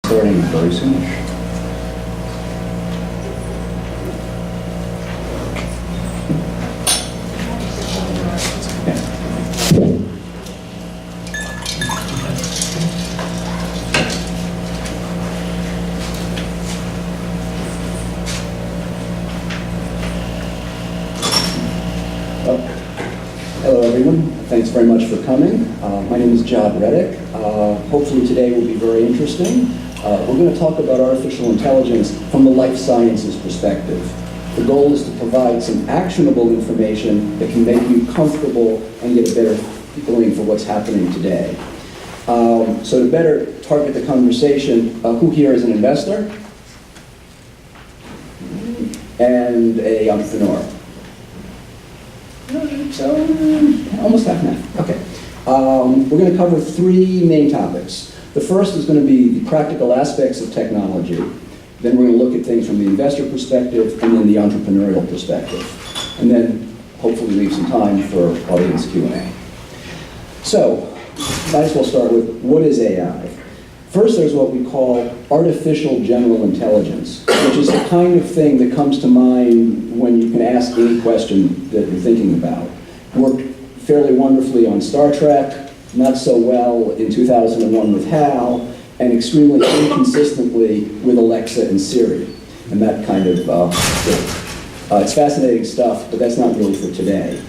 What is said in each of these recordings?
Starting very soon. Hello everyone, thanks very much for coming. My name is John Reddick. Hopefully today will be very interesting. We're going to talk about artificial intelligence from the life sciences perspective. The goal is to provide some actionable information that can make you comfortable and get a better feeling for what's happening today. So to better target the conversation, who here is an investor? And a entrepreneur? So, almost half and half. Okay. We're going to cover three main topics. The first is going to be the practical aspects of technology. Then we're going to look at things from the investor perspective and then the entrepreneurial perspective. And then hopefully leave some time for audience Q&A. So, might as well start with what is AI? First, there's what we call artificial general intelligence, which is the kind of thing that comes to mind when you can ask any question that you're thinking about. Worked fairly wonderfully on Star Trek, not so well in 2001 with HAL, and extremely inconsistently with Alexa and Siri. And that kind of, it's fascinating stuff, but that's not really for today.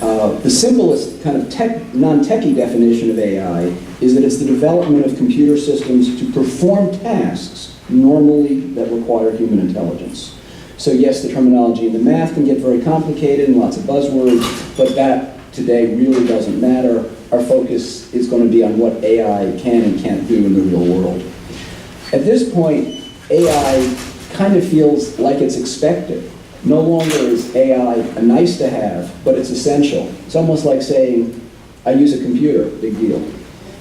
The simplest kind of non-techie definition of AI is that it's the development of computer systems to perform tasks normally that require human intelligence. So yes, the terminology and the math can get very complicated and lots of buzzwords, but that today really doesn't matter. Our focus is going to be on what AI can and can't do in the real world. At this point, AI kind of feels like it's expected. No longer is AI a nice to have, but it's essential. It's almost like saying, I use a computer, big deal.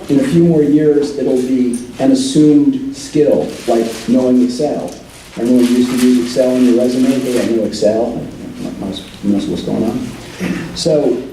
In a few more years, it'll be an assumed skill, like knowing Excel. Remember when you used to use Excel in your resume? Hey, I know Excel. You know what's going on? So,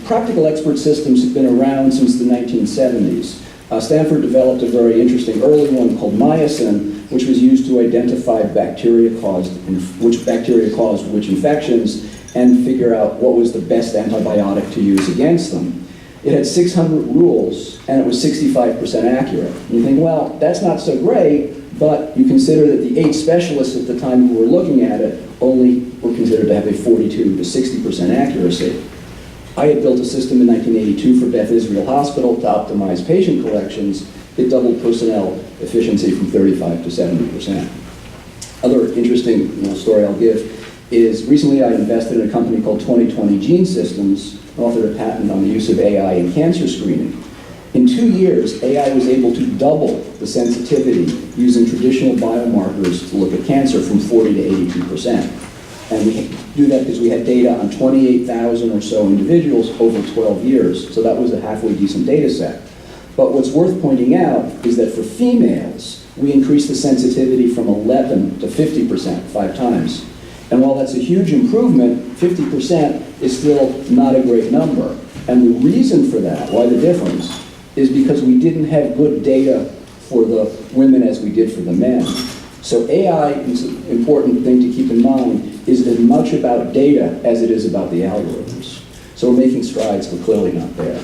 practical expert systems have been around since the 1970s. Stanford developed a very interesting early one called Mycin, which was used to identify which bacteria caused which infections and figure out what was the best antibiotic to use against them. It had 600 rules, and it was 65% accurate. And you think, well, that's not so great, but you consider that the 8 specialists at the time who were looking at it only were considered to have a 42 to 60% accuracy. I had built a system in 1982 for Beth Israel Hospital to optimize patient collections. It doubled personnel efficiency from 35 to 70%. Other interesting story I'll give is recently I invested in a company called 2020 Gene Systems, authored a patent on the use of AI in cancer screening. In 2 years, AI was able to double the sensitivity using traditional biomarkers to look at cancer from 40 to 82%. And we do that because we had data on 28,000 or so individuals over 12 years. So that was a halfway decent data set. But what's worth pointing out is that for females, we increased the sensitivity from 11 to 50%, 5 times. And while that's a huge improvement, 50% is still not a great number. And the reason for that, why the difference, is because we didn't have good data for the women as we did for the men. So AI is an important thing to keep in mind, is as much about data as it is about the algorithms. So we're making strides, but clearly not there.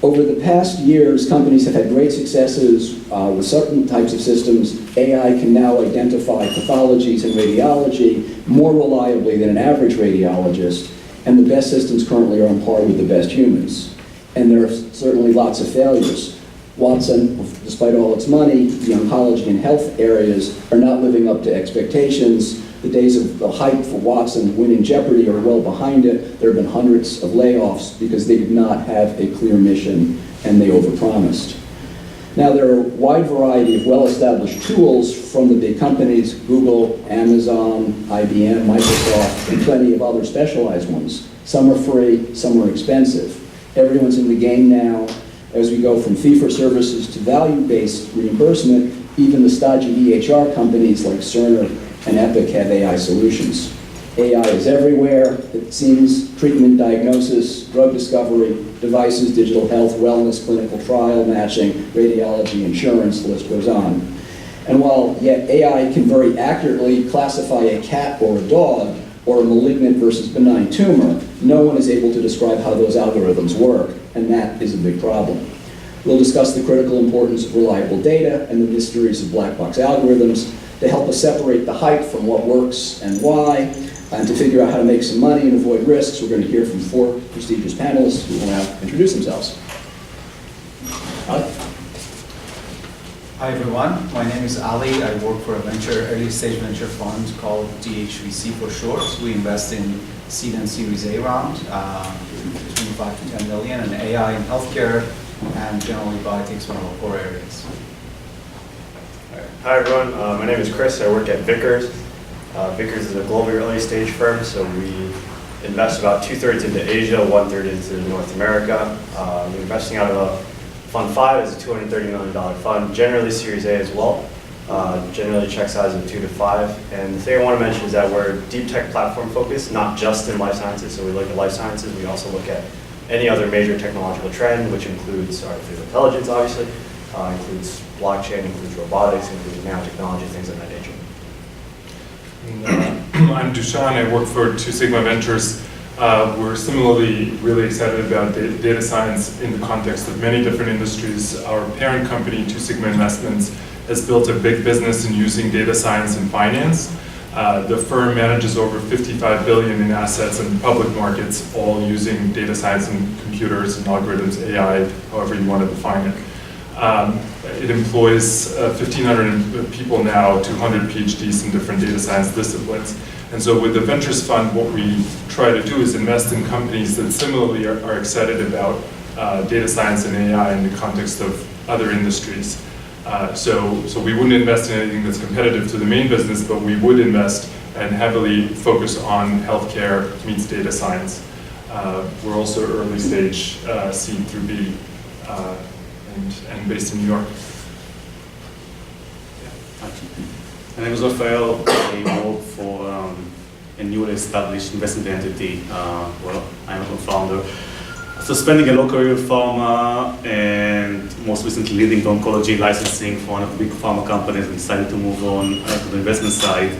Over the past years, companies have had great successes with certain types of systems. AI can now identify pathologies in radiology more reliably than an average radiologist, and the best systems currently are on par with the best humans. And there are certainly lots of failures. Watson, despite all its money, the oncology and health areas are not living up to expectations. The days of the hype for Watson winning Jeopardy are well behind it. There have been hundreds of layoffs because they did not have a clear mission and they overpromised. Now there are a wide variety of well-established tools from the big companies, Google, Amazon, IBM, Microsoft, and plenty of other specialized ones. Some are free, some are expensive. Everyone's in the game now. As we go from fee-for-services to value-based reimbursement, even the stodgy EHR companies like Cerner and Epic have AI solutions. AI is everywhere, it seems: treatment, diagnosis, drug discovery, devices, digital health, wellness, clinical trial, matching, radiology, insurance, the list goes on. And while yet AI can very accurately classify a cat or a dog, or a malignant versus benign tumor, no one is able to describe how those algorithms work, and that is a big problem. We'll discuss the critical importance of reliable data and the mysteries of black box algorithms to help us separate the hype from what works and why, and to figure out how to make some money and avoid risks. We're going to hear from 4 prestigious panelists who will now introduce themselves. Hi everyone, my name is Ali. I work for a early stage venture fund called DHVC for short. We invest in seed and Series A round, between 5 to 10 million, and AI in healthcare, and generally biotech is one of our core areas. Hi everyone, my name is Chris. I work at Vickers. Vickers is a global early stage firm, so we invest about 2/3 into Asia, 1/3 into North America. We're investing out of a Fund 5 is a $230 million fund, generally Series A as well. Generally check size of 2 to 5. And the thing I want to mention is that we're deep tech platform focused, not just in life sciences. So we look at life sciences, we also look at any other major technological trend, which includes artificial intelligence, obviously, includes blockchain, includes robotics, includes nanotechnology, things of that nature. I'm Dushan, I work for Two Sigma Ventures. We're similarly really excited about data science in the context of many different industries. Our parent company, Two Sigma Investments, has built a big business in using data science in finance. The firm manages over 55 billion in assets in public markets, all using data science and computers and algorithms, AI, however you want to define it. It employs 1,500 people now, 200 PhDs in different data science disciplines. And so with the Ventures Fund, what we try to do is invest in companies that similarly are excited about data science and AI in the context of other industries. So we wouldn't invest in anything that's competitive to the main business, but we would invest and heavily focus on healthcare meets data science. We're also early stage seed through B and based in New York. My name is Rafael. I work for a newly established investment entity. Well, I'm a co-founder. So spending a long career in pharma and most recently leading the oncology licensing for one of the big pharma companies, and decided to move on to the investment side.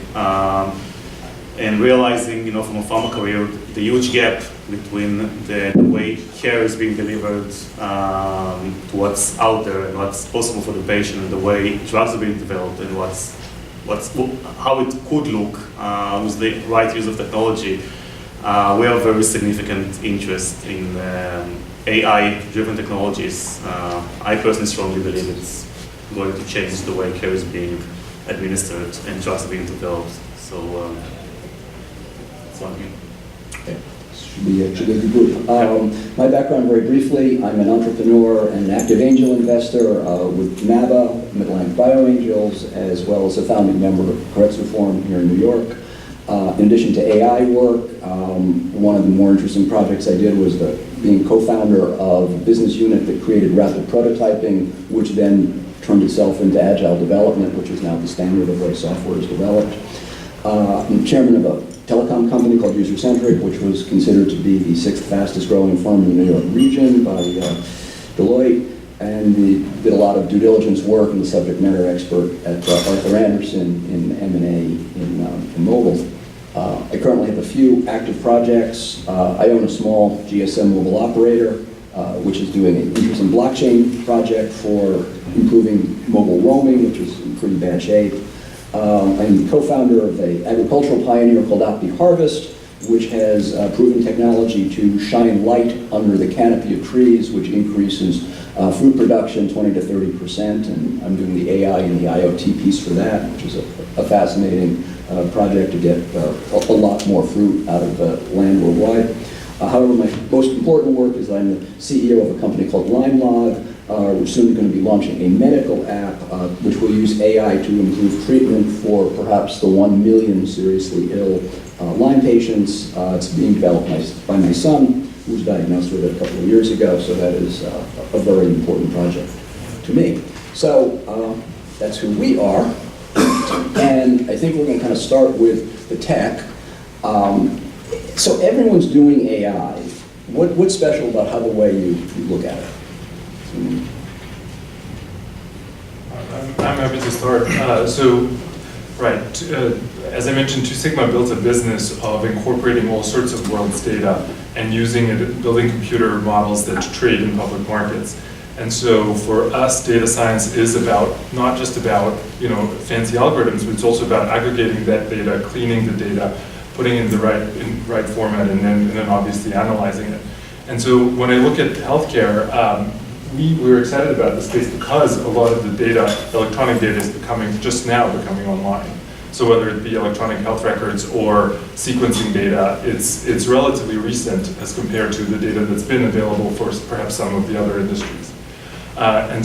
And realizing, from a pharma career, the huge gap between the way care is being delivered to what's out there and what's possible for the patient, and the way drugs are being developed, and how it could look with the right use of technology. We have very significant interest in AI-driven technologies. I personally strongly believe it's going to change the way care is being administered and drugs are being developed. So that's one thing. Okay. Should be a good group. My background, very briefly, I'm an entrepreneur and an active angel investor with MABA, Mid-Atlantic BioAngels, as well as a founding member of Corrects Reform here in New York. In addition to AI work, one of the more interesting projects I did was being co-founder of a business unit that created rapid prototyping, which then turned itself into agile development, which is now the standard of way software is developed. I'm chairman of a telecom company called UserCentric, which was considered to be the 6th fastest growing firm in the New York region by Deloitte. And we did a lot of due diligence work and the subject matter expert at Arthur Andersen in M&A in mobile. I currently have a few active projects. I own a small GSM mobile operator, which is doing an interesting blockchain project for improving mobile roaming, which is in pretty bad shape. I'm the co-founder of an agricultural pioneer called OptiHarvest, which has proven technology to shine light under the canopy of trees, which increases fruit production 20 to 30%. And I'm doing the AI and the IoT piece for that, which is a fascinating project to get a lot more fruit out of land worldwide. However, my most important work is I'm the CEO of a company called LimeLog. We're soon going to be launching a medical app which will use AI to improve treatment for perhaps the 1 million seriously ill Lyme patients. It's being developed by my son, who was diagnosed with it a couple of years ago, so that is a very important project to me. So that's who we are, and I think we're going to kind of start with the tech. So everyone's doing AI. What's special about how the way you look at it? I'm happy to start. As I mentioned, Two Sigma built a business of incorporating all sorts of world's data and using it, building computer models that trade in public markets. And so for us, data science is about, not just about, fancy algorithms, but it's also about aggregating that data, cleaning the data, putting it in the right format, and then obviously analyzing it. And so when I look at healthcare, we were excited about this space because a lot of the data, electronic data, is just now becoming online. So whether it be electronic health records or sequencing data, it's relatively recent as compared to the data that's been available for perhaps some of the other industries.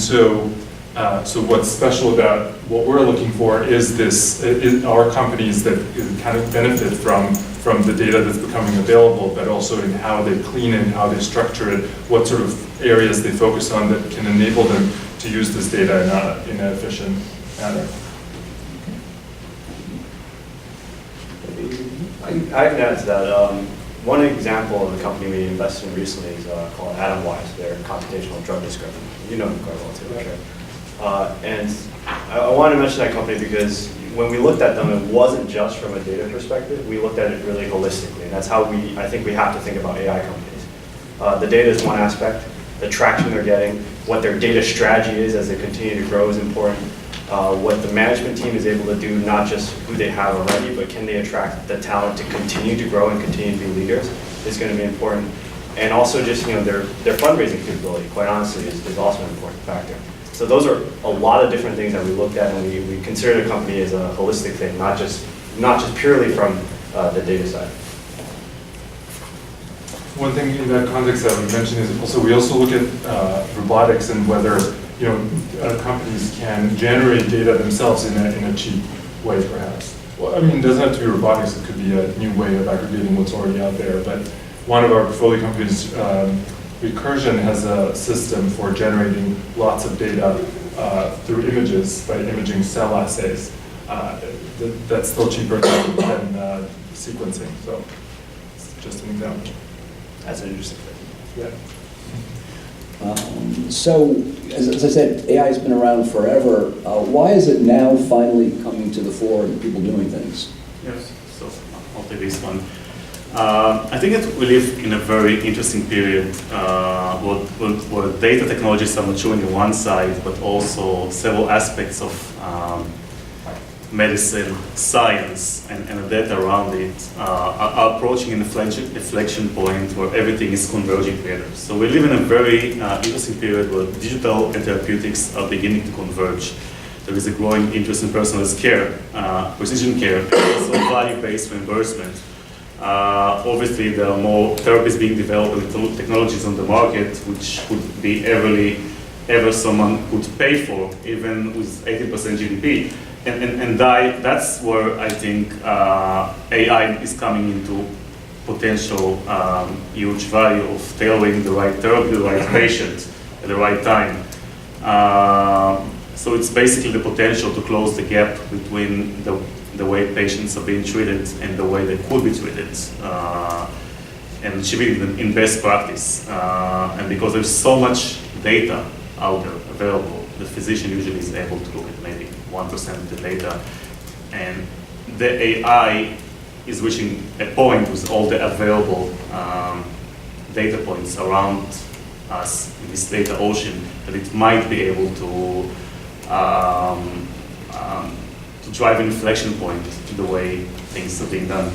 So what's special about what we're looking for is our companies that kind of benefit from the data that's becoming available, but also in how they clean it, how they structure it, what sort of areas they focus on that can enable them to use this data in an efficient manner. I can add to that. One example of the company we invested in recently is called Atomwise. They're computational drug discovery. You know them quite well too, I'm sure. And I wanted to mention that company because when we looked at them, it wasn't just from a data perspective. We looked at it really holistically, and that's how I think we have to think about AI companies. The data is one aspect. The traction they're getting, what their data strategy is as they continue to grow is important. What the management team is able to do, not just who they have already, but can they attract the talent to continue to grow and continue to be leaders, is going to be important. And also just their fundraising capability, quite honestly, is also an important factor. So those are a lot of different things that we looked at, and we consider the company as a holistic thing, not just purely from the data side. One thing in that context that we mentioned is also we also look at robotics and whether companies can generate data themselves in a cheap way, perhaps. Well, I mean, it doesn't have to be robotics. It could be a new way of aggregating what's already out there. But one of our portfolio companies, Recursion, has a system for generating lots of data through images by imaging cell assays. That's still cheaper than sequencing. So it's just an example. That's an interesting thing. Yeah. So, as I said, AI has been around forever. Why is it now finally coming to the fore and people doing things? Yes, so I'll take this one. I think that we live in a very interesting period where data technologies are maturing on one side, but also several aspects of medicine, science, and the data around it are approaching an inflection point where everything is converging together. So we live in a very interesting period where digital and therapeutics are beginning to converge. There is a growing interest in personalized care, precision care, also value-based reimbursement. Obviously, there are more therapies being developed and technologies on the market, which could be ever someone could pay for, even with 80% GDP. And that's where I think AI is coming into potential huge value of tailoring the right therapy, the right patient at the right time. So it's basically the potential to close the gap between the way patients are being treated and the way they could be treated, and achieving them in best practice. And because there's so much data out there available, the physician usually is able to look at maybe 1% of the data, and the AI is reaching a point with all the available data points around us in this data ocean that it might be able to drive an inflection point to the way things are being done.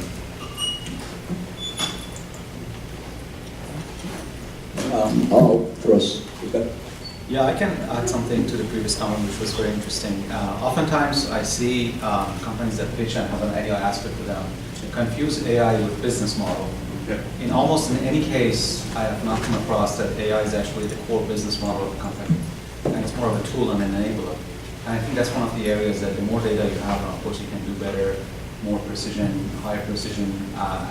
Yeah, I can add something to the previous comment, which was very interesting. Oftentimes, I see companies that pitch and have an AI aspect to them confuse AI with business model. Yeah. In almost in any case, I have not come across that AI is actually the core business model of a company, and it's more of a tool and an enabler. And I think that's one of the areas that the more data you have, of course, you can do better, more precision, higher precision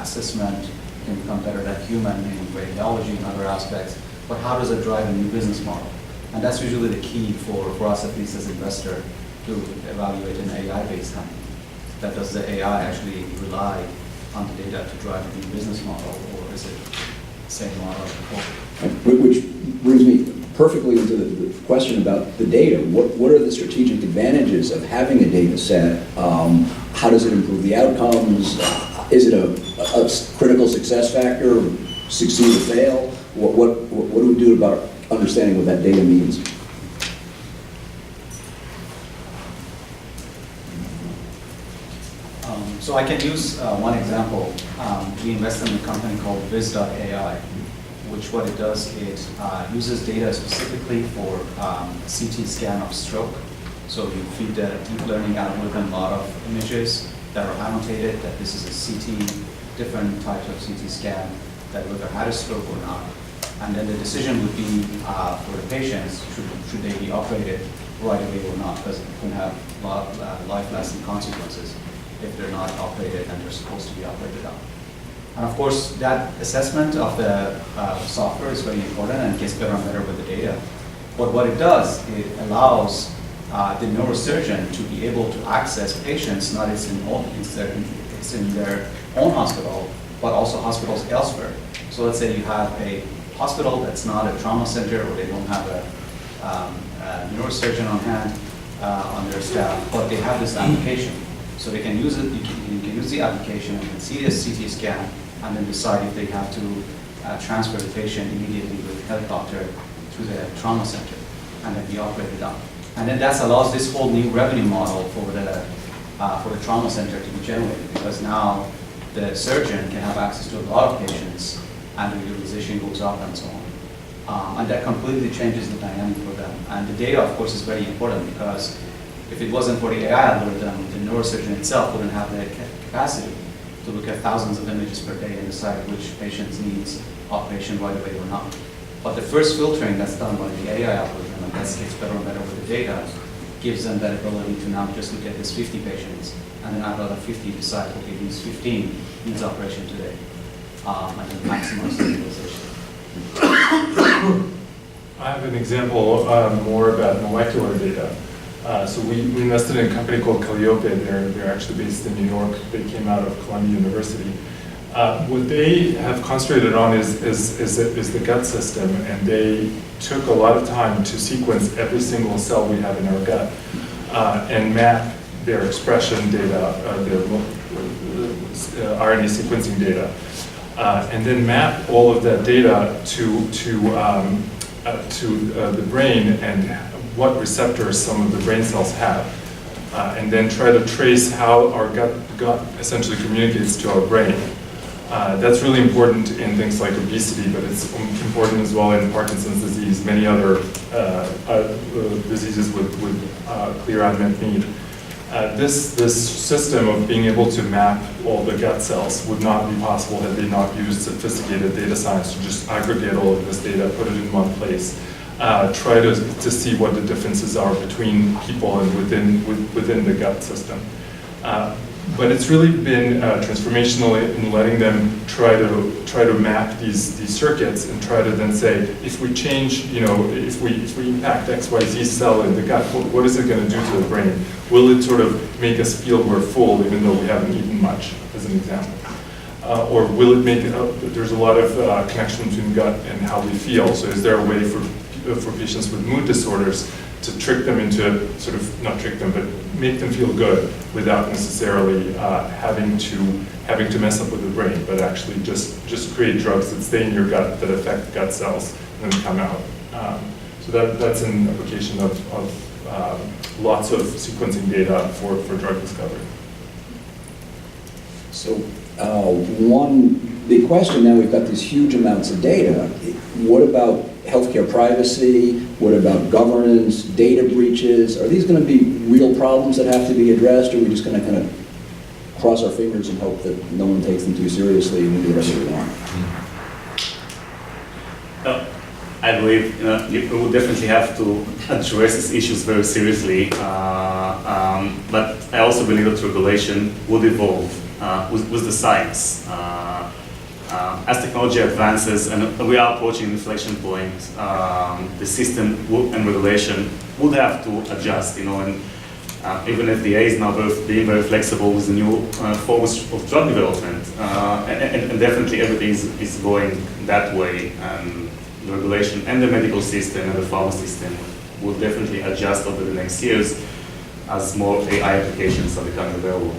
assessment. You can become better than human in radiology and other aspects. But how does it drive a new business model? And that's usually the key for us, at least as an investor, to evaluate an AI-based company. That does the AI actually rely on the data to drive a new business model, or is it the same model as before? Which brings me perfectly into the question about the data. What are the strategic advantages of having a data set? How does it improve the outcomes? Is it a critical success factor, succeed or fail? What do we do about understanding what that data means? So I can use one example. We invest in a company called Viz.ai, which what it does, it uses data specifically for CT scan of stroke. So you feed the deep learning algorithm a lot of images that are annotated, that this is a CT, different types of CT scan, that whether had a stroke or not. And then the decision would be for the patients, should they be operated right away or not, because it can have a lot of life-lasting consequences if they're not operated and they're supposed to be operated on. And of course, that assessment of the software is very important and gets better and better with the data. But what it does, it allows the neurosurgeon to be able to access patients, not it's in their own hospital, but also hospitals elsewhere. So let's say you have a hospital that's not a trauma center, or they don't have a neurosurgeon on hand on their staff, but they have this application. So they can use it, you can use the application and can see the CT scan and then decide if they have to transfer the patient immediately with a helicopter to the trauma center and then be operated on. And then that allows this whole new revenue model for the trauma center to be generated, because now the surgeon can have access to a lot of patients and the utilization goes up and so on. And that completely changes the dynamic for them. And the data, of course, is very important, because if it wasn't for the AI algorithm, the neurosurgeon itself wouldn't have the capacity to look at thousands of images per day and decide which patient needs operation right away or not. But the first filtering that's done by the AI algorithm, and that gets better and better with the data, gives them that ability to now just look at these 50 patients, and then out of the 50 decide, okay, these 15 needs operation today, and then maximize the utilization. I have an example more about molecular data. So we invested in a company called Calliope. They're actually based in New York. They came out of Columbia University. What they have concentrated on is the gut system, and they took a lot of time to sequence every single cell we have in our gut and map their expression data, their RNA sequencing data, and then map all of that data to the brain and what receptors some of the brain cells have, and then try to trace how our gut essentially communicates to our brain. That's really important in things like obesity, but it's important as well in Parkinson's disease, many other diseases with clear unmet need. This system of being able to map all the gut cells would not be possible had they not used sophisticated data science to just aggregate all of this data, put it in one place, try to see what the differences are between people and within the gut system. But it's really been transformational in letting them try to map these circuits and try to then say, if we change, if we impact XYZ cell in the gut, what is it going to do to the brain? Will it sort of make us feel we're full even though we haven't eaten much, as an example? Or will it make it up? There's a lot of connection between gut and how we feel. So is there a way for patients with mood disorders to trick them into not trick them, but make them feel good without necessarily having to mess up with the brain, but actually just create drugs that stay in your gut that affect gut cells and then come out. So that's an application of lots of sequencing data for drug discovery. So one big question now, we've got these huge amounts of data. What about healthcare privacy? What about governance, data breaches? Are these going to be real problems that have to be addressed, or are we just going to kind of cross our fingers and hope that no one takes them too seriously and we do the rest of it wrong? I believe we will definitely have to address these issues very seriously, but I also believe that regulation would evolve with the science. As technology advances and we are approaching an inflection point, the system and regulation would have to adjust, and even FDA is now being very flexible with the new forms of drug development, and definitely everything is going that way. And the regulation and the medical system and the pharma system will definitely adjust over the next years as more AI applications are becoming available.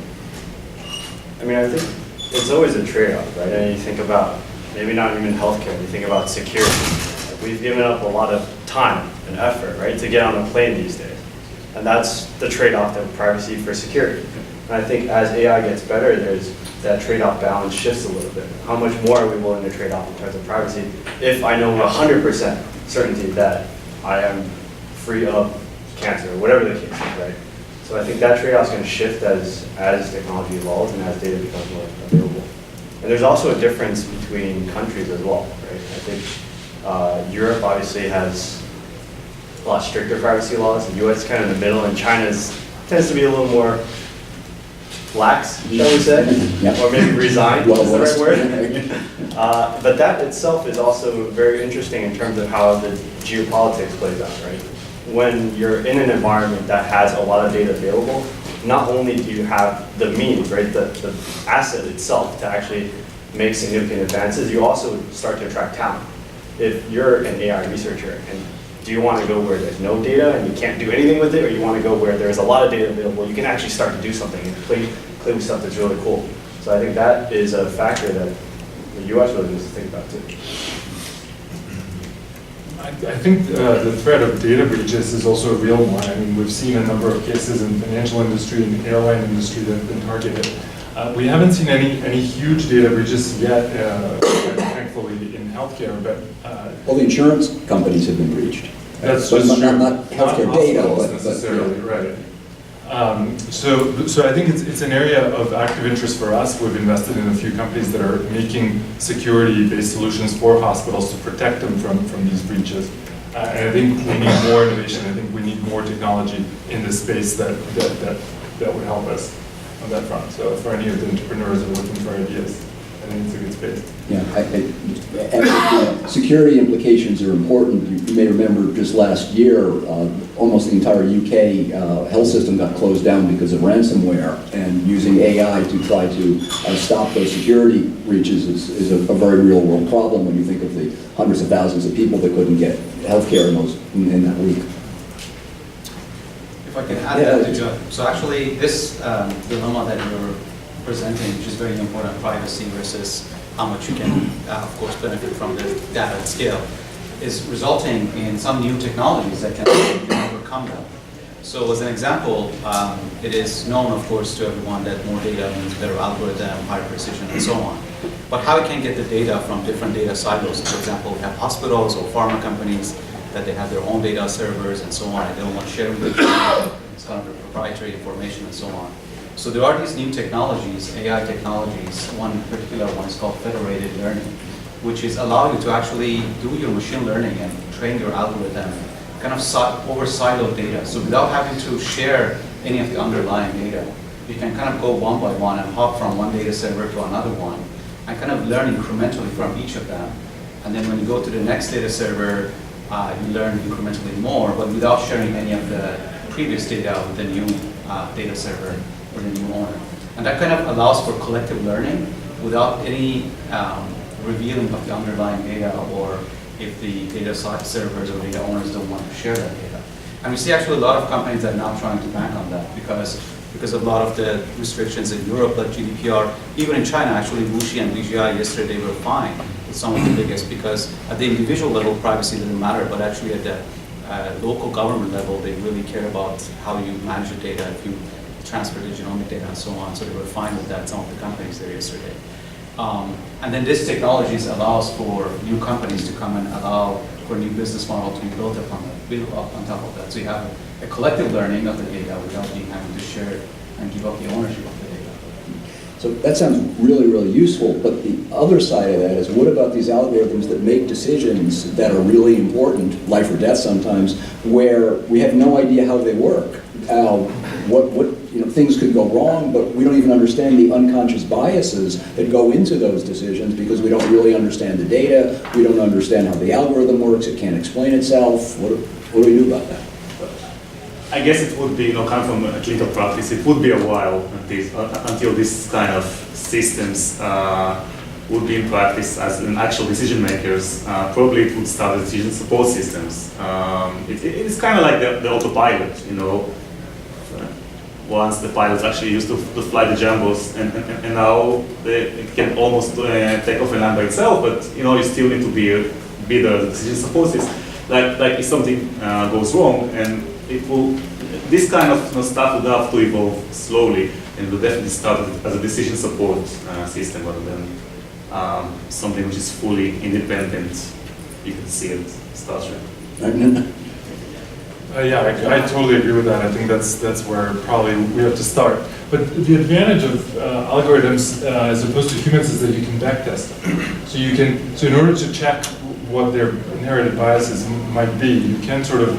I mean, I think it's always a trade-off, right? And you think about, maybe not even healthcare, you think about security. Like, we've given up a lot of time and effort, right, to get on a plane these days. And that's the trade-off of privacy for security. And I think as AI gets better, that trade-off balance shifts a little bit. How much more are we willing to trade off in terms of privacy if I know 100% certainty that I am free of cancer, or whatever the case is, right? So I think that trade-off is going to shift as technology evolves and as data becomes more available. And there's also a difference between countries as well, right? I think Europe obviously has a lot stricter privacy laws. The US is kind of in the middle, and China tends to be a little more lax, shall we say? Yep. Or maybe resigned Well, is the right west. word. But that itself is also very interesting in terms of how the geopolitics plays out, right? When you're in an environment that has a lot of data available, not only do you have the means, right, the asset itself to actually make significant advances, you also start to attract talent. If you're an AI researcher, and do you want to go where there's no data and you can't do anything with it, or you want to go where there's a lot of data available, you can actually start to do something and play with stuff that's really cool. So I think that is a factor that the US really needs to think about too. I think the threat of data breaches is also a real one. I mean, we've seen a number of cases in the financial industry and the airline industry that have been targeted. We haven't seen any huge data breaches yet, thankfully, in healthcare, but Well, the insurance companies have been breached. that's But just not- true. not healthcare data, hospitals but- necessarily, right. So I think it's an area of active interest for us. We've invested in a few companies that are making security-based solutions for hospitals to protect them from these breaches. And I think we need more innovation. I think we need more technology in this space that would help us on that front. So for any of the entrepreneurs that are looking for ideas, I think it's a good space. Yeah, and security implications are important. You may remember just last year, almost the entire UK health system got closed down because of ransomware, and using AI to try to stop those security breaches is a very real world problem when you think of the hundreds of thousands of people that couldn't get healthcare in that week. If I can add that to John. So actually, this dilemma that you're presenting, which is very important, privacy versus how much you can, of course, benefit from the data at scale, is resulting in some new technologies that can overcome that. So as an example, it is known, of course, to everyone that more data means better algorithm, higher precision, and so on. But how it can get the data from different data silos? For example, we have hospitals or pharma companies that they have their own data servers and so on, and they don't want to share with each other. It's kind of a proprietary information and so on. So there are these new technologies, AI technologies. One particular one is called federated learning, which is allow you to actually do your machine learning and train your algorithm kind of over siloed data. So without having to share any of the underlying data, you can kind of go one by one and hop from one data server to another one and kind of learn incrementally from each of them. And then when you go to the next data server, you learn incrementally more, but without sharing any of the previous data with the new data server or the new owner. And that kind of allows for collective learning without any revealing of the underlying data, or if the data servers or data owners don't want to share that data. And we see actually a lot of companies that are now trying to bank on that because of a lot of the restrictions in Europe, like GDPR. Even in China, actually, Wuxi and BGI yesterday were fined with some of the biggest, because at the individual level, privacy doesn't matter, but actually at the local government level, they really care about how you manage your data, if you transfer the genomic data and so on. So they were fine with that, some of the companies there yesterday. And then this technologies allows for new companies to come and allow for a new business model to be built up on top of that. So you have a collective learning of the data without being having to share it and give up the ownership of the data. So that sounds really, really useful, but the other side of that is, what about these algorithms that make decisions that are really important, life or death sometimes, where we have no idea how they work? Things could go wrong, but we don't even understand the unconscious biases that go into those decisions because we don't really understand the data, we don't understand how the algorithm works, it can't explain itself. What do we do about that? I guess it would be, kind of from a clinical practice, it would be a while until this kind of systems would be in practice as an actual decision makers, probably it would start the decision support systems. It's kind of like the autopilot, you know. Once the pilots actually used to fly the jumbos, and now it can almost take off and land by itself, but you know, you still need to be the decision support system. Like if something goes wrong, and it will, this kind of stuff would have to evolve slowly, and will definitely start as a decision support system rather than something which is fully independent. You can see it, Star Trek. Yeah, I totally agree with that. I think that's where probably we have to start. But the advantage of algorithms as opposed to humans is that you can backtest them. So in order to check what their inherited biases might be, you can sort of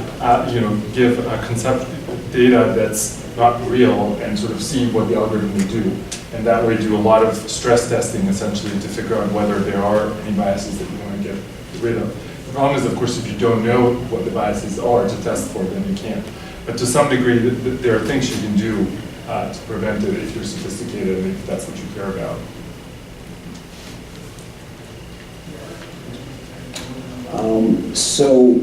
give a concept data that's not real and sort of see what the algorithm will do. And that way do a lot of stress testing essentially to figure out whether there are any biases that you want to get rid of. The problem is, of course, if you don't know what the biases are to test for, then you can't. But to some degree, there are things you can do to prevent it if you're sophisticated and if that's what you care about. So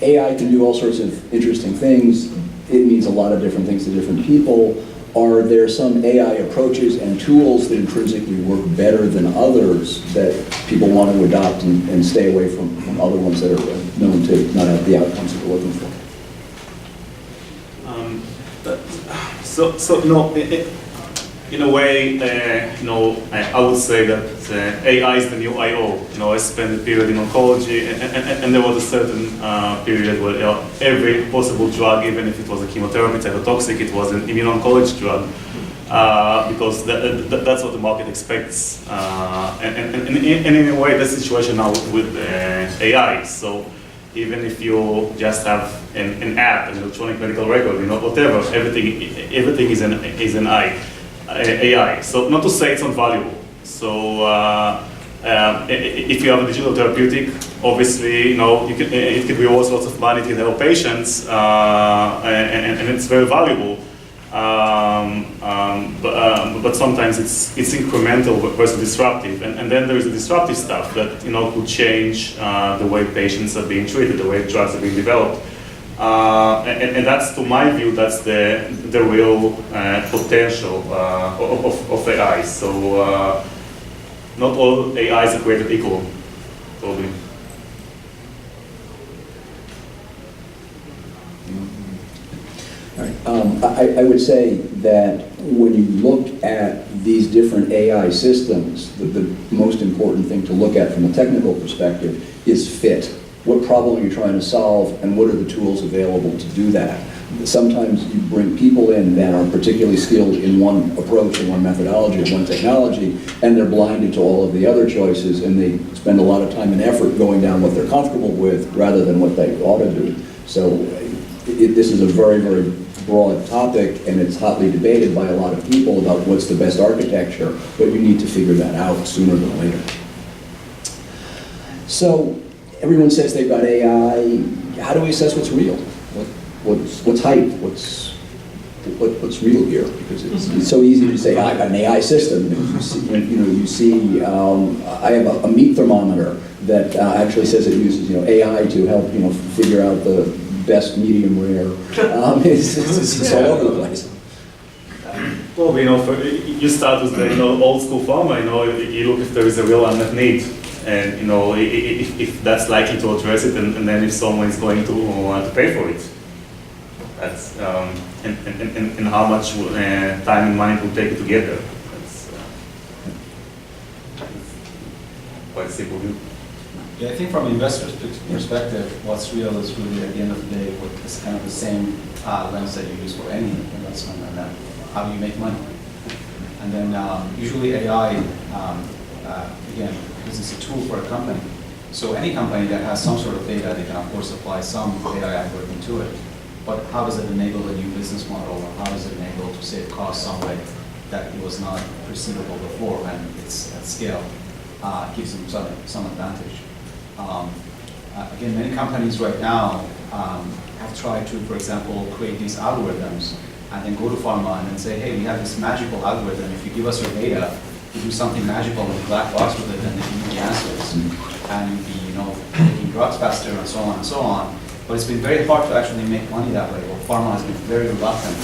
AI can do all sorts of interesting things. It means a lot of different things to different people. Are there some AI approaches and tools that intrinsically work better than others that people want to adopt and stay away from other ones that are known to not have the outcomes that they're looking for? No, in a way, I would say that AI is the new IO. I spent a period in oncology, and there was a certain period where every possible drug, even if it was a chemotherapy, cytotoxic, it was an immuno-oncology drug, because that's what the market expects. And in a way, that's the situation now with AI. So even if you just have an app, an electronic medical record, whatever, everything is an AI. So not to say it's not valuable. So if you have a digital therapeutic, obviously, it can be worth lots of money, it can help patients, and it's very valuable. But sometimes it's incremental versus disruptive, and then there is the disruptive stuff that could change the way patients are being treated, the way drugs are being developed. And that's, to my view, that's the real potential of AI. So not all AIs are created equal, probably. All right. I would say that when you look at these different AI systems, the most important thing to look at from a technical perspective is fit. What problem are you trying to solve, and what are the tools available to do that? Sometimes you bring people in that are particularly skilled in one approach, or one methodology, or one technology, and they're blinded to all of the other choices, and they spend a lot of time and effort going down what they're comfortable with rather than what they ought to do. So this is a very, very broad topic, and it's hotly debated by a lot of people about what's the best architecture, but you need to figure that out sooner than later. So everyone says they've got AI. How do we assess what's real? What's hype? What's real here? Because it's so easy to say, I've got an AI system. You see, I have a meat thermometer that actually says it uses AI to help figure out the best medium rare. It's all over the place. Well, you start with the old school pharma. You look if there is a real unmet need, and if that's likely to address it, and then if someone is going to want to pay for it. That's and how much time and money it will take it to get there. That's quite simple. Yeah, I think from an investor's perspective, what's real is really, at the end of the day, it's kind of the same lens that you use for any investment, and then how do you make money? And then usually AI, again, because it's a tool for a company. So any company that has some sort of data, they can of course apply some AI algorithm to it. But how does it enable a new business model, or how does it enable to save costs some way that was not perceivable before, and it's at scale, gives them some advantage. Again, many companies right now have tried to, for example, create these algorithms and then go to pharma and then say, hey, we have this magical algorithm. If you give us your data, you do something magical in the black box with it, then they give you the answers, and you'd be, taking drugs faster and so on and so on. But it's been very hard to actually make money that way. Or pharma has been very reluctant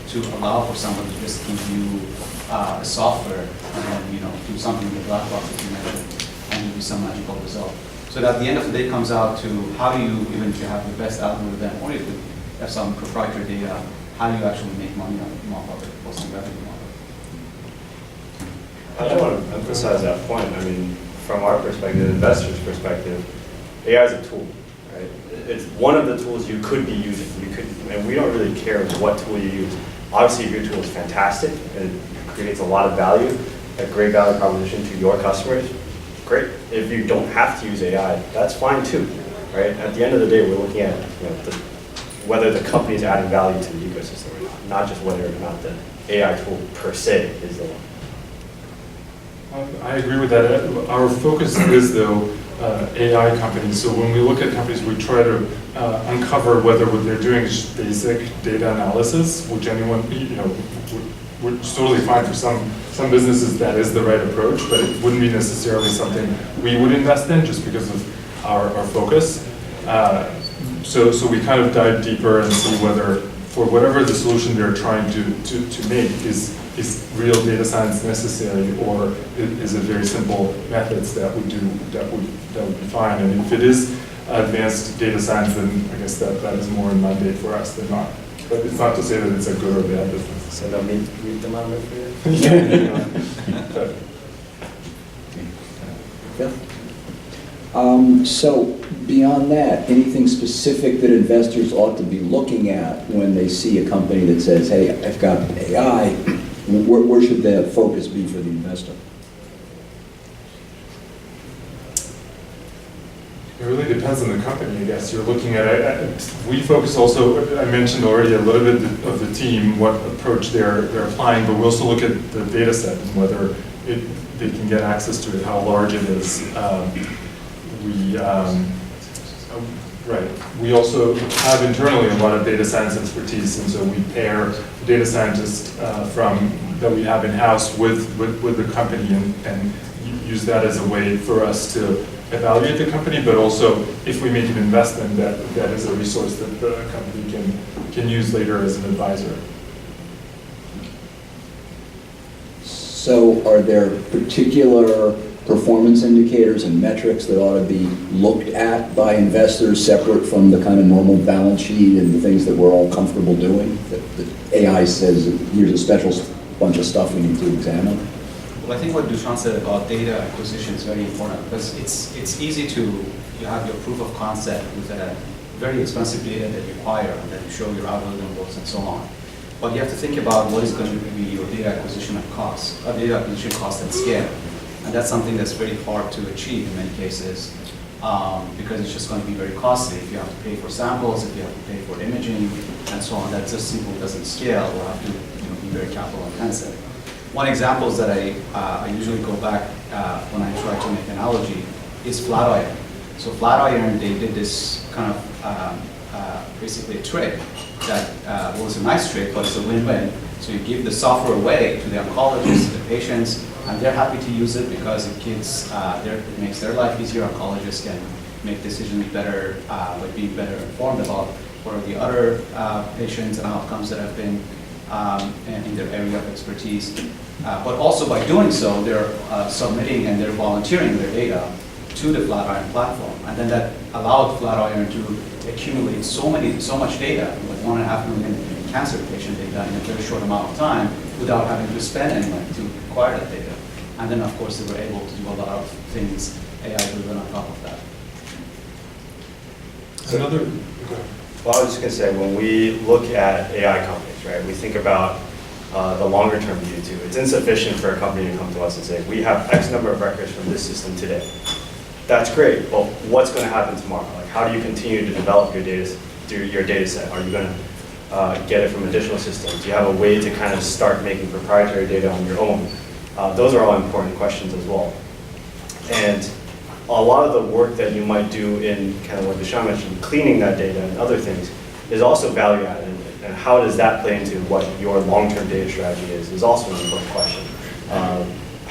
to allow for someone to just give you the software and then, do something in the black box that you mentioned and give you some magical result. So that at the end of the day it comes out to how do you, even if you have the best algorithm or if you have some proprietary data, how do you actually make money off of it, what's the revenue model? I want to emphasize that point. I mean, from our perspective, investors' perspective, AI is a tool, right? It's one of the tools you could be using. And we don't really care what tool you use. Obviously, if your tool is fantastic and it creates a lot of value, a great value proposition to your customers, great. If you don't have to use AI, that's fine too, right? At the end of the day, we're looking at whether the company is adding value to the ecosystem or not just whether or not the AI tool per se is the one. I agree with that. Our focus is, though, AI companies. So when we look at companies, we try to uncover whether what they're doing is just basic data analysis, which anyone, would totally fine for some businesses. That is the right approach, but it wouldn't be necessarily something we would invest in just because of our focus. So we kind of dive deeper and see whether, for whatever the solution they're trying to make, is real data science necessary, or is it very simple methods that would be fine? And if it is advanced data science, then I guess that is more a mandate for us than not. But it's not to say that it's a good or bad business. So they'll meet the mandate for you? So beyond that, anything specific that investors ought to be looking at when they see a company that says, hey, I've got AI, where should the focus be for the investor? It really depends on the company, I guess. You're looking at, we focus also, I mentioned already a little bit of the team, what approach they're applying, but we also look at the data set and whether they can get access to it, how large it is. We also have internally a lot of data science expertise, and so we pair data scientists that we have in-house with the company and use that as a way for us to evaluate the company, but also if we make an investment, that is a resource that the company can use later as an advisor. So are there particular performance indicators and metrics that ought to be looked at by investors separate from the kind of normal balance sheet and the things that we're all comfortable doing? That AI says, here's a special bunch of stuff we need to examine? Well, I think what Dushan said about data acquisition is very important because it's easy to have your proof of concept with a very expensive data that you acquire and then you show your algorithm works and so on. But you have to think about what is going to be your data acquisition cost at scale. And that's something that's very hard to achieve in many cases because it's just going to be very costly. If you have to pay for samples, if you have to pay for imaging, and so on, that just simply doesn't scale. We'll have to be very capital intensive. One example is that I usually go back when I try to make an analogy is Flatiron. So Flatiron, they did this kind of basically a trick that was a nice trick, but it's a win-win. So you give the software away to the oncologists, the patients, and they're happy to use it because it makes their life easier. Oncologists can make decisions better by being better informed about what are the other patients and outcomes that have been in their area of expertise. But also by doing so, they're submitting and they're volunteering their data to the Flatiron platform. And then that allowed Flatiron to accumulate so much data, like 1.5 million cancer patient data in a very short amount of time without having to spend any money to acquire that data. And then of course they were able to do a lot of things AI-driven on top of that. Well, I was just going to say, when we look at AI companies, right, we think about the longer term view too. It's insufficient for a company to come to us and say, we have X number of records from this system today. That's great, but what's going to happen tomorrow? Like, how do you continue to develop your data set? Are you going to get it from additional systems? Do you have a way to kind of start making proprietary data on your own? Those are all important questions as well. And a lot of the work that you might do in kind of what Dushan mentioned, cleaning that data and other things, is also value added. And how does that play into what your long-term data strategy is also an important question.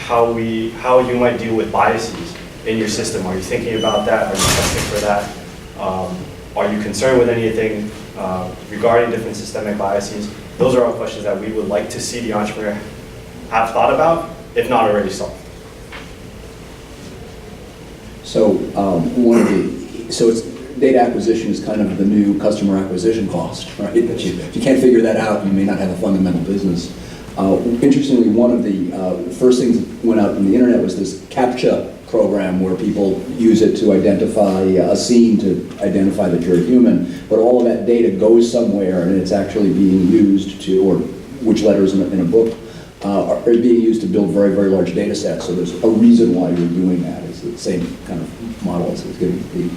how you might deal with biases in your system. Are you thinking about that? Are you testing for that? Are you concerned with anything regarding different systemic biases? Those are all questions that we would like to see the entrepreneur have thought about, if not already solved. So it's data acquisition is kind of the new customer acquisition cost, right? If you can't figure that out, you may not have a fundamental business. Interestingly, one of the first things that went out on the internet was this CAPTCHA program where people use it to identify a scene, to identify that you're a human, but all of that data goes somewhere and it's actually being used to, or which letters in a book are being used to build very, very large data sets. So there's a reason why you're doing that. It's the same kind of model as it's given to the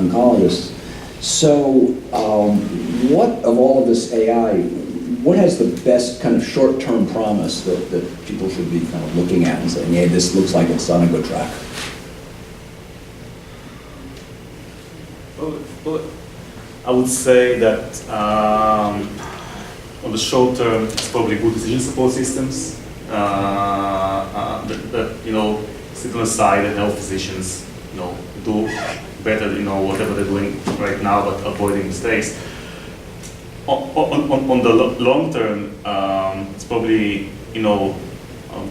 oncologists. So what of all of this AI, what has the best kind of short-term promise that people should be kind of looking at and saying, hey, this looks like it's on a good track? Well, I would say that on the short term, it's probably good decision support systems that sit on the side and help physicians, do better, whatever they're doing right now, but avoiding mistakes. On the long term, it's probably, I'll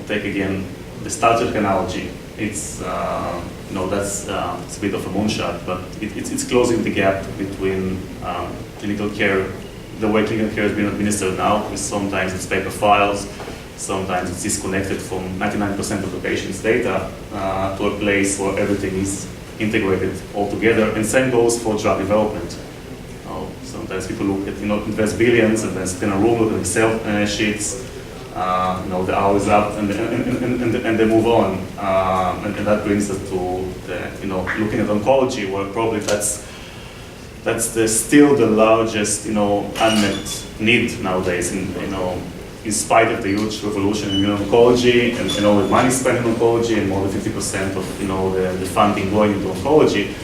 take again the Star Trek analogy. It's, it's a bit of a moonshot, but it's closing the gap between clinical care, the way clinical care is being administered now, because sometimes it's paper files, sometimes it's disconnected from 99% of the patient's data to a place where everything is integrated all together, and same goes for drug development. Sometimes people look at, invest billions and then sit in a room with Excel sheets, the hour is up and they move on. And that brings us to the, looking at oncology, where probably that's still the largest, unmet need nowadays. In spite of the huge revolution in immuno-oncology and all the money spent in oncology and more than 50% of the funding going into oncology,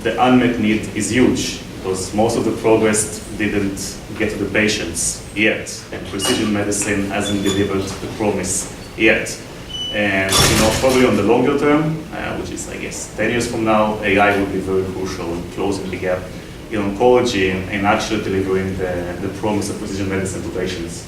the unmet need is huge, because most of the progress didn't get to the patients yet, and precision medicine hasn't delivered the promise yet. And probably on the longer term, which is I guess 10 years from now, AI will be very crucial in closing the gap in oncology and actually delivering the promise of precision medicine to patients.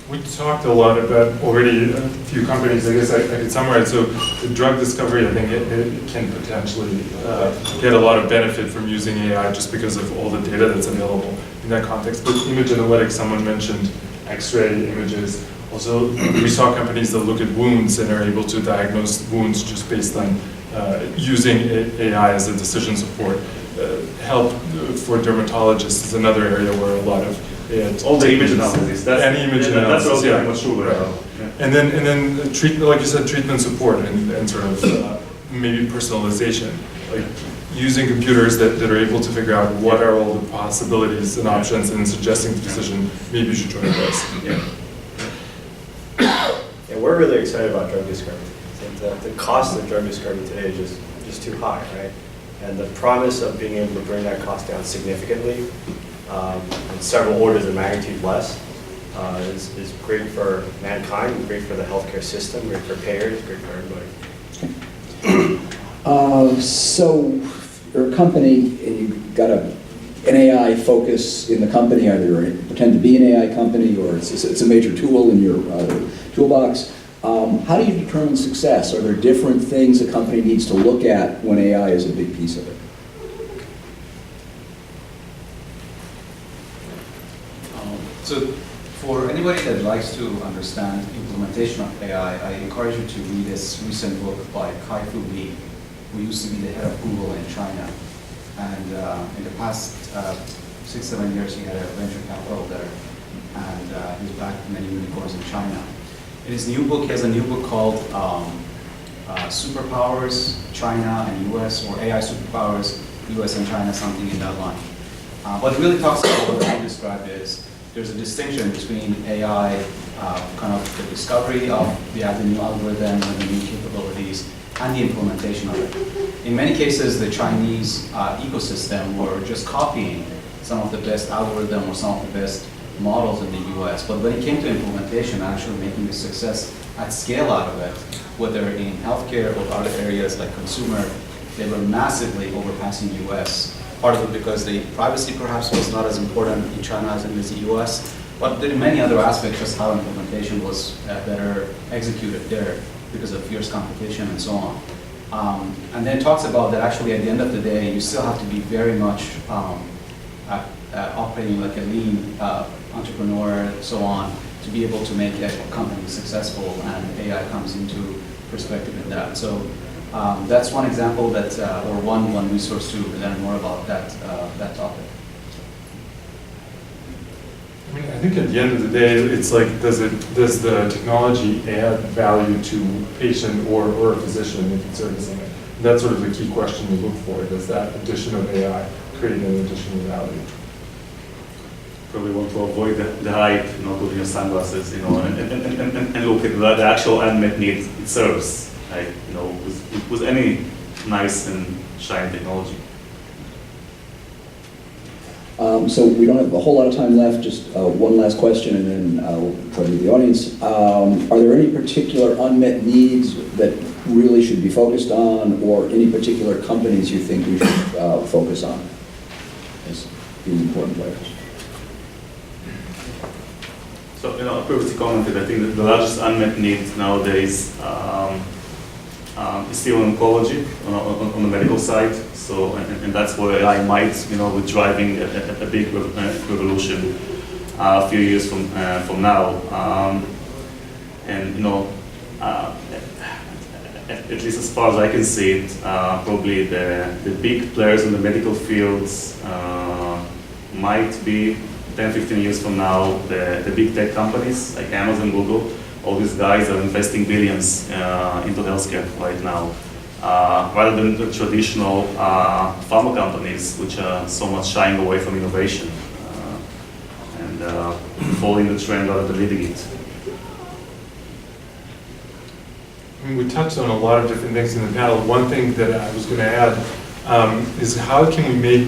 We talked a lot about already a few companies. I guess I could summarize. So the drug discovery, I think it can potentially get a lot of benefit from using AI just because of all the data that's available in that context. But image analytics, someone mentioned X-ray images. Also, we saw companies that look at wounds and are able to diagnose wounds just based on using AI as a decision support. Help for dermatologists is another area where a lot of all the image analysis. Any image analysis, that's yeah. much true. Right. And then treatment, like you said, treatment support and sort of maybe personalization, like using computers that are able to figure out what are all the possibilities and options, and suggesting the physician, maybe you should try this. Yeah, we're really excited about drug discovery. The cost of drug discovery today is just too high, right? And the promise of being able to bring that cost down significantly, and several orders of magnitude less, is great for mankind, great for the healthcare system, great for payers, great for everybody. So you're a company and you've got an AI focus in the company, either you pretend to be an AI company or it's a major tool in your toolbox. How do you determine success? Are there different things a company needs to look at when AI is a big piece of it? So for anybody that likes to understand implementation of AI, I encourage you to read this recent book by Kai-Fu Lee, who used to be the head of Google in China. And in the past 6-7 years, he had a venture capital there, and he's backed many unicorns in China. In his new book, he has a new book called Superpowers, China and US, or AI Superpowers, US and China, something in that line. What it really talks about, what I described is, there's a distinction between AI, kind of the discovery of the new algorithm and the new capabilities, and the implementation of it. In many cases, the Chinese ecosystem were just copying some of the best algorithm or some of the best models in the US, but when it came to implementation, actually making a success at scale out of it, whether in healthcare or other areas like consumer, they were massively overpassing the US. Part of it because the privacy perhaps was not as important in China as in the US, but there are many other aspects just how implementation was better executed there because of fierce competition and so on. And then it talks about that actually at the end of the day, you still have to be very much operating like a lean entrepreneur and so on to be able to make a company successful, and AI comes into perspective in that. So that's one example that, or one resource to learn more about that topic. I mean, I think at the end of the day, it's like, does the technology add value to a patient or a physician if it's servicing it? And that's sort of the key question you look for. Does that addition of AI create an additional value? Probably want to avoid the hype, putting your sunglasses, and look at the actual unmet need it serves, like, with any nice and shiny technology. So we don't have a whole lot of time left, just one last question and then I'll try to the audience. Are there any particular unmet needs that really should be focused on, or any particular companies you think we should focus on as being important players? So, I previously commented, I think that the largest unmet need nowadays is still in oncology, on the medical side. So, and that's where AI might, be driving a big revolution a few years from now. At least as far as I can see it, probably the big players in the medical fields might be 10, 15 years from now, the big tech companies like Amazon, Google. All these guys are investing billions into healthcare right now, rather than the traditional pharma companies, which are so much shying away from innovation and following the trend rather than leading it. I mean, we touched on a lot of different things in the panel. One thing that I was going to add is how can we make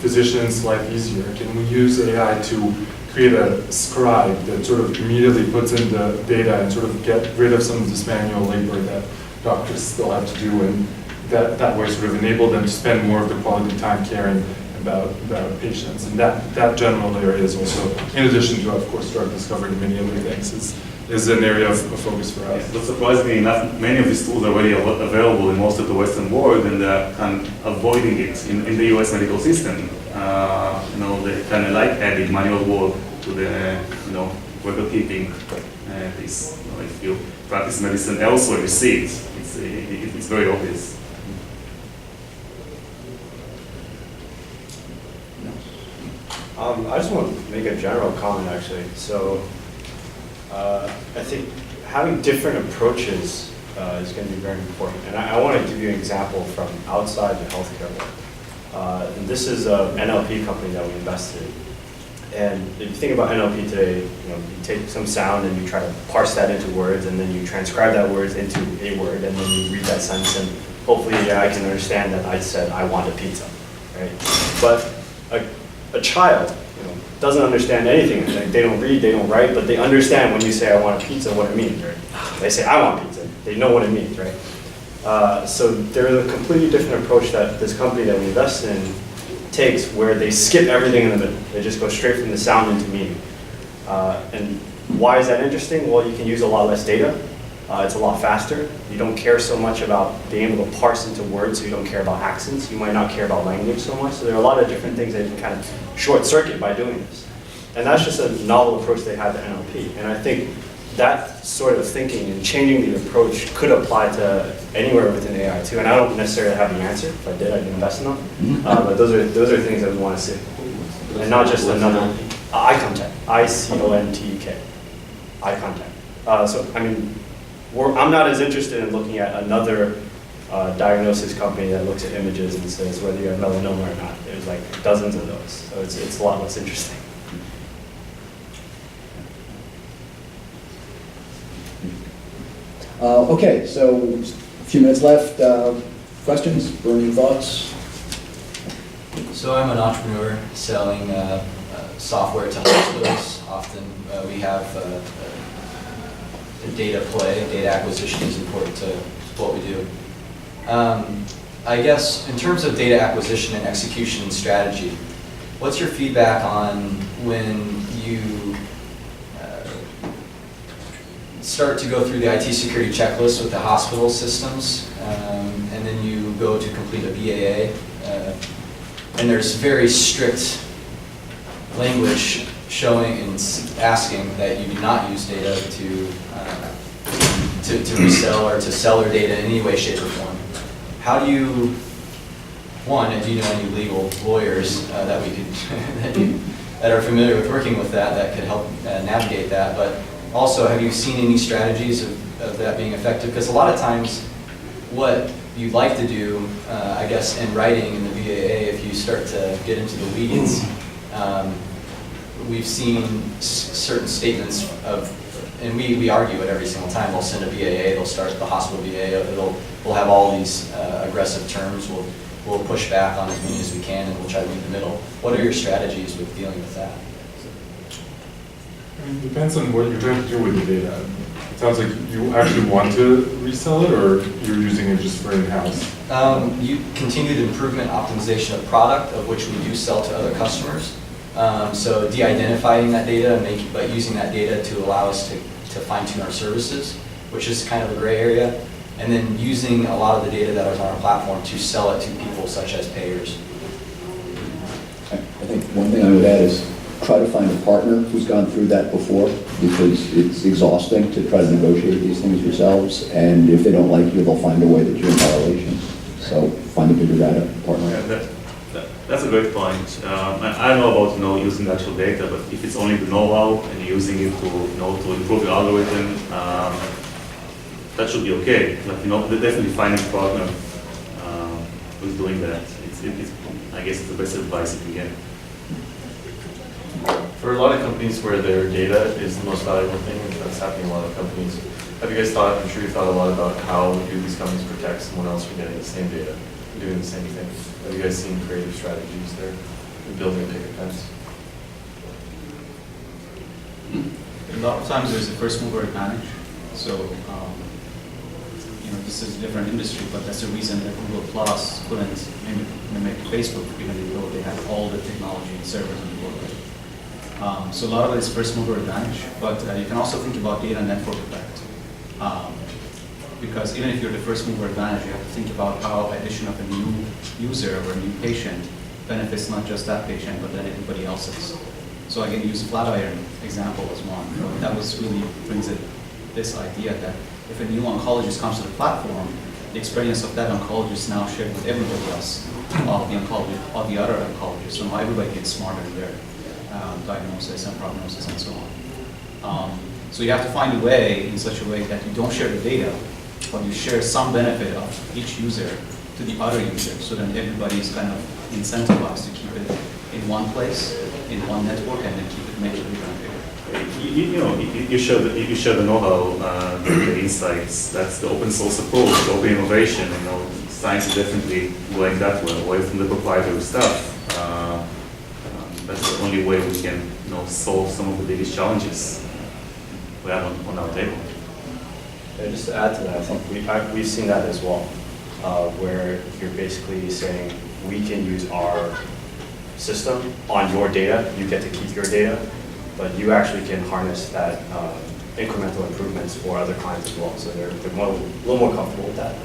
physicians' life easier? Can we use AI to create a scribe that sort of immediately puts in the data and sort of get rid of some of this manual labor that doctors still have to do, and that way sort of enable them to spend more of the quality time caring about patients. And that general area is also, in addition to, of course, drug discovery and many other things, is an area of focus for us. But surprisingly enough, many of these tools are already available in most of the Western world, and they're kind of avoiding it in the US medical system. They kind of like adding manual work to the, record keeping piece. If you practice medicine elsewhere, you see it. It's very obvious. I just want to make a general comment, actually. So, I think having different approaches is going to be very important. And I want to give you an example from outside the healthcare world. And this is an NLP company that we invested in. And if you think about NLP today, you take some sound and you try to parse that into words, and then you transcribe that word into a word, and then you read that sentence, and hopefully I can understand that I said I want a pizza, right? But a child, doesn't understand anything. Like, they don't read, they don't write, but they understand when you say I want a pizza, what it means, right? They say I want pizza. They know what it means, right? So there's a completely different approach that this company that we invest in takes, where they skip everything in the middle. They just go straight from the sound into meaning. And why is that interesting? Well, you can use a lot less data. It's a lot faster. You don't care so much about being able to parse into words, so you don't care about accents. You might not care about language so much. So there are a lot of different things that you can kind of short circuit by doing this. And that's just a novel approach they have to NLP. And I think that sort of thinking and changing the approach could apply to anywhere within AI too. And I don't necessarily have the answer. If I did, I'd invest in them. But those are things that we want to see. And not just another eye contact. ICONTEK. Eye contact. So I mean, I'm not as interested in looking at another diagnosis company that looks at images and says whether you have melanoma or not. There's like dozens of those, so it's a lot less interesting. Okay, so a few minutes left. Questions, burning thoughts? So So I'm an entrepreneur selling software to hospitals. Often we have a data play. Data acquisition is important to what we do. I guess in terms of data acquisition and execution and strategy, what's your feedback on when you start to go through the IT security checklist with the hospital systems, and then you go to complete a BAA, and there's very strict language showing and asking that you do not use data to resell or to sell their data in any way, shape, or form. How do you, one, do you know any legal lawyers that we could that are familiar with working with that could help navigate that? But also, have you seen any strategies of that being effective? Because a lot of times, what you'd like to do, I guess, in writing in the BAA, if you start to get into the weeds, we've seen certain statements of, and we argue it every single time. They'll send a BAA, they'll start the hospital BAA, we'll have all these aggressive terms, we'll push back on as many as we can, and we'll try to meet the middle. What are your strategies with dealing with that? I mean, it depends on what you're trying to do with the data. It sounds like you actually want to resell it, or you're using it just for in-house? You continued improvement, optimization of product, of which we do sell to other customers. So de-identifying that data, but using that data to allow us to fine-tune our services, which is kind of a gray area. And then using a lot of the data that is on our platform to sell it to people such as payers. I think one thing I would add is try to find a partner who's gone through that before, because it's exhausting to try to negotiate these things yourselves, and if they don't like you, they'll find a way that you're in violation. So find a bigger data partner. Yeah, that's a great point. I don't know about using the actual data, but if it's only the know-how and you're using it to improve your algorithm, that should be okay. But definitely finding a partner who's doing that. I guess it's the best advice you can get. For a lot of companies where their data is the most valuable thing, and that's happening in a lot of companies, have you guys thought, I'm sure you've thought a lot about how do these companies protect someone else from getting the same data, and doing the same thing? Have you guys seen creative strategies there in building a picket fence? A lot of times there's a first mover advantage. So, this is a different industry, but that's the reason that Google Plus couldn't mimic Facebook, even though they have all the technology and servers in the world. So a lot of it is first mover advantage, but you can also think about data network effect. Because even if you're the first mover advantage, you have to think about how addition of a new user or a new patient benefits not just that patient, but then everybody else's. So I can use Flatiron example as one. That was really brings it this idea that if a new oncologist comes to the platform, the experience of that oncologist now shared with everybody else, all the other oncologists. So now everybody gets smarter in their diagnosis and prognosis and so on. So you have to find a way in such a way that you don't share the data, but you share some benefit of each user to the other user, so then everybody is kind of incentivized to keep it in one place, in one network, and then keep it making bigger and bigger. You share the know-how, the insights. That's the open source approach, the open innovation. Science is definitely going that way, away from the proprietary stuff. That's the only way we can, solve some of the biggest challenges we have on our table. And just to add to that, I think we've seen that as well, where you're basically saying we can use our system on your data, you get to keep your data, but you actually can harness that incremental improvements for other clients as well. So they're a little more comfortable with that.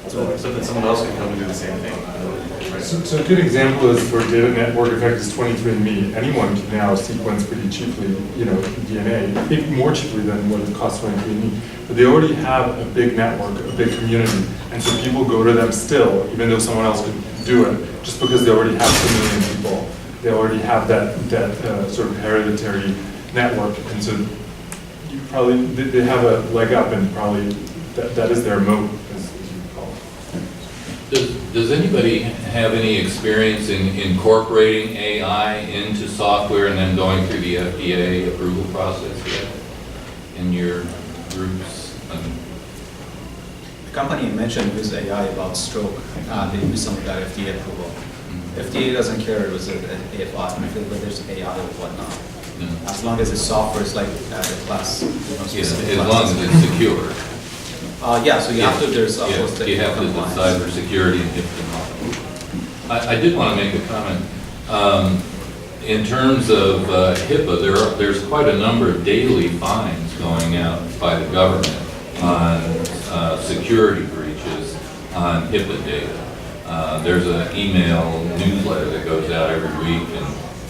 So that someone else can come and do the same thing. Right? So a good example is for data network effect is 23andMe. Anyone can now sequence pretty cheaply, DNA, maybe more cheaply than what it costs 23andMe. But they already have a big network, a big community, and so people go to them still, even though someone else could do it, just because they already have 2 million people. They already have that sort of hereditary network, and so they have a leg up, and probably that is their moat, as you call it. Does anybody have any experience in incorporating AI into software and then going through the FDA approval process yet in your groups? The company you mentioned with AI about stroke, they use some of that FDA approval. FDA doesn't care if whether it's AI or whatnot. No. As long as the software is like the class, Yeah, specific as long classes. as it's secure. Yeah, so you have to, there's of Yeah, course the you have to compliance. cybersecurity and HIPAA. I did want to make a comment. In terms of HIPAA, there's quite a number of daily fines going out by the government on security breaches on HIPAA data. There's an email newsletter that goes out every week,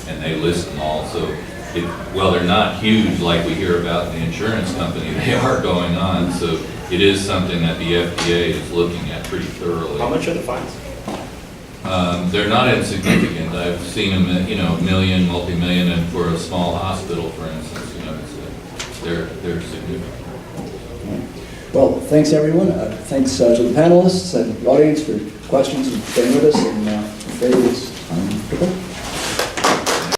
and they list them all. So, well, they're not huge like we hear about in the insurance company. They are going on. So it is something that the FDA is looking at pretty thoroughly. How much are the fines? They're not insignificant. I've seen them at, million, multi-million, and for a small hospital, for instance, they're significant. Well, thanks, everyone. Thanks to the panelists and the audience for questions and staying with us, and I'm afraid it's time to go.